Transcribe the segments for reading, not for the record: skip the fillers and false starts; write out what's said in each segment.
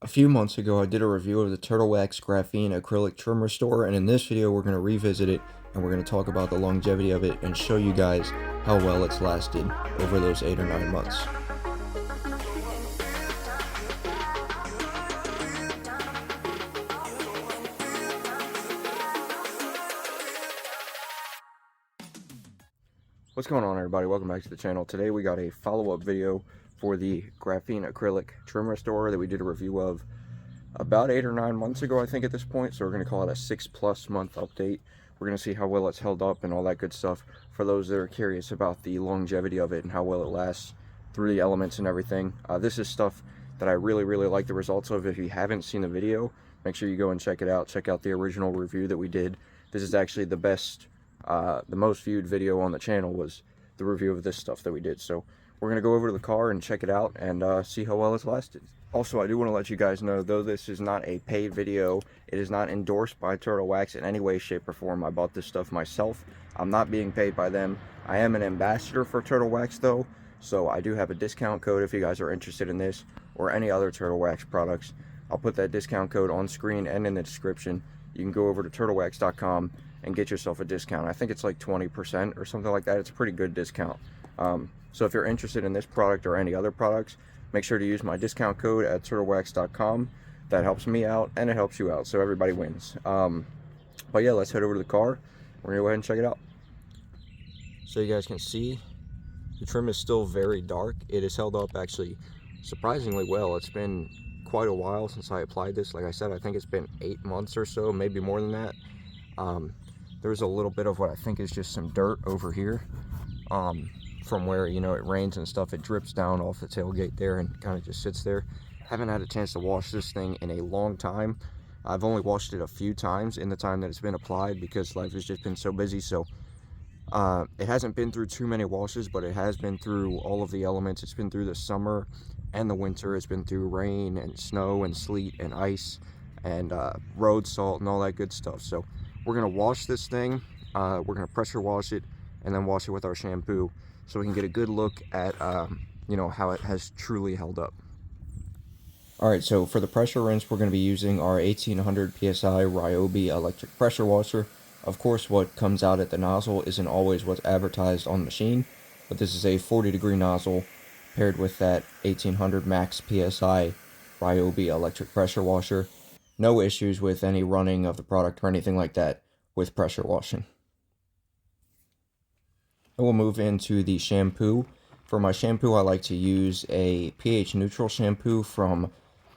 A few months ago, I did a review of the Turtlewax Graphene Acrylic Trim Restore, and in this video, we're going to revisit it, and we're going to talk about the longevity of it and show you guys how well it's lasted over those 8 or 9 months. What's going on, everybody? Welcome back to the channel. Today we got a follow-up video for the Graphene Acrylic Trim Restore that we did a review of about 8 or 9 months ago, I think, at this point. So we're going to call it a 6+ month update. We're going to see how well it's held up and all that good stuff for those that are curious about the longevity of it and how well it lasts through the elements and everything. This is stuff that I really like the results of. If you haven't seen the video, make sure you go and check it out. Check out the original review that we did. This is actually the best, the most viewed video on the channel was the review of this stuff that we did. So we're going to go over to the car and check it out and see how well it's lasted. Also, I do want to let you guys know, though this is not a paid video, it is not endorsed by Turtlewax in any way, shape, or form. I bought this stuff myself. I'm not being paid by them. I am an ambassador for Turtlewax, though, so I do have a discount code if you guys are interested in this or any other Turtlewax products. I'll put that discount code on screen and in the description. You can go over to turtlewax.com and get yourself a discount. I think it's like 20% or something like that. It's a pretty good discount. So if you're interested in this product or any other products, make sure to use my discount code at turtlewax.com. That helps me out and it helps you out, so everybody wins. But yeah, let's head over to the car. We're gonna go ahead and check it out. So you guys can see the trim is still very dark. It has held up actually surprisingly well. It's been quite a while since I applied this. Like I said, I think it's been 8 months or so, maybe more than that. There's a little bit of what I think is just some dirt over here. From where, you know, it rains and stuff, it drips down off the tailgate there and kind of just sits there. Haven't had a chance to wash this thing in a long time. I've only washed it a few times in the time that it's been applied because life has just been so busy. So it hasn't been through too many washes, but it has been through all of the elements. It's been through the summer and the winter. It's been through rain and snow and sleet and ice and road salt and all that good stuff. So we're gonna wash this thing. We're gonna pressure wash it and then wash it with our shampoo, so we can get a good look at, you know, how it has truly held up. Alright, so for the pressure rinse, we're going to be using our 1800 PSI Ryobi electric pressure washer. Of course, what comes out at the nozzle isn't always what's advertised on the machine, but this is a 40-degree nozzle paired with that 1800 max PSI Ryobi electric pressure washer. No issues with any running of the product or anything like that with pressure washing. We'll move into the shampoo. For my shampoo, I like to use a pH neutral shampoo from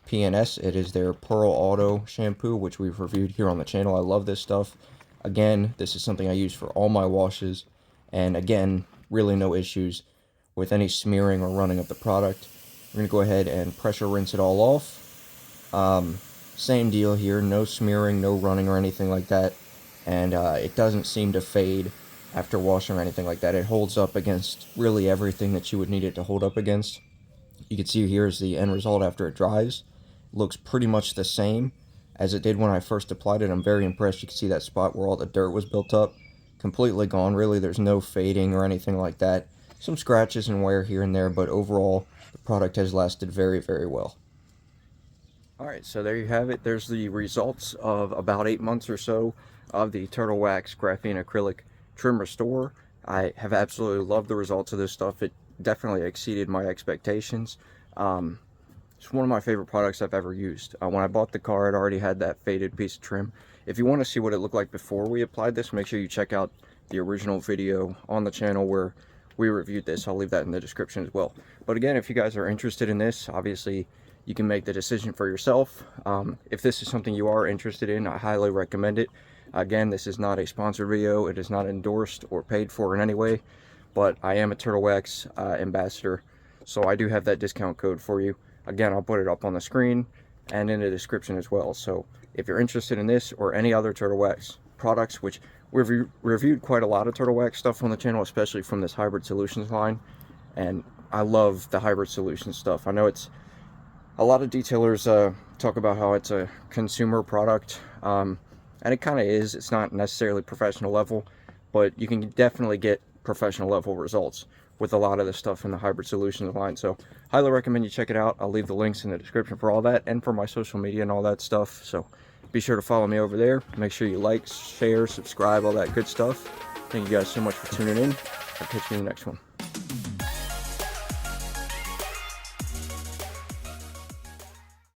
P&S. It is their Pearl Auto shampoo, which we've reviewed here on the channel. I love this stuff. Again, this is something I use for all my washes, and again, really no issues with any smearing or running of the product. We're going to go ahead and pressure rinse it all off. Same deal here, no smearing, no running or anything like that, and it doesn't seem to fade after washing or anything like that. It holds up against really everything that you would need it to hold up against. You can see here's the end result after it dries. It looks pretty much the same as it did when I first applied it. I'm very impressed. You can see that spot where all the dirt was built up, completely gone. Really, there's no fading or anything like that. Some scratches and wear here and there, but overall, the product has lasted very well. Alright, so there you have it. There's the results of about 8 months or so of the Turtlewax Graphene Acrylic Trim Restore. I have absolutely loved the results of this stuff. It definitely exceeded my expectations. It's one of my favorite products I've ever used. When I bought the car, it already had that faded piece of trim. If you want to see what it looked like before we applied this, make sure you check out the original video on the channel where we reviewed this. I'll leave that in the description as well. But again, if you guys are interested in this, obviously you can make the decision for yourself. If this is something you are interested in, I highly recommend it. Again, this is not a sponsored video. It is not endorsed or paid for in any way, but I am a Turtlewax ambassador, so I do have that discount code for you. Again, I'll put it up on the screen and in the description as well. So if you're interested in this or any other Turtlewax products, which we've reviewed quite a lot of Turtlewax stuff on the channel, especially from this Hybrid Solutions line, and I love the Hybrid Solutions stuff. I know it's a lot of detailers talk about how it's a consumer product, and it kind of is. It's not necessarily professional level, but you can definitely get professional level results with a lot of the stuff in the Hybrid Solutions line. So highly recommend you check it out. I'll leave the links in the description for all that and for my social media and all that stuff. So be sure to follow me over there. Make sure you like, share, subscribe, all that good stuff. Thank you guys so much for tuning in. I'll catch you in the next one.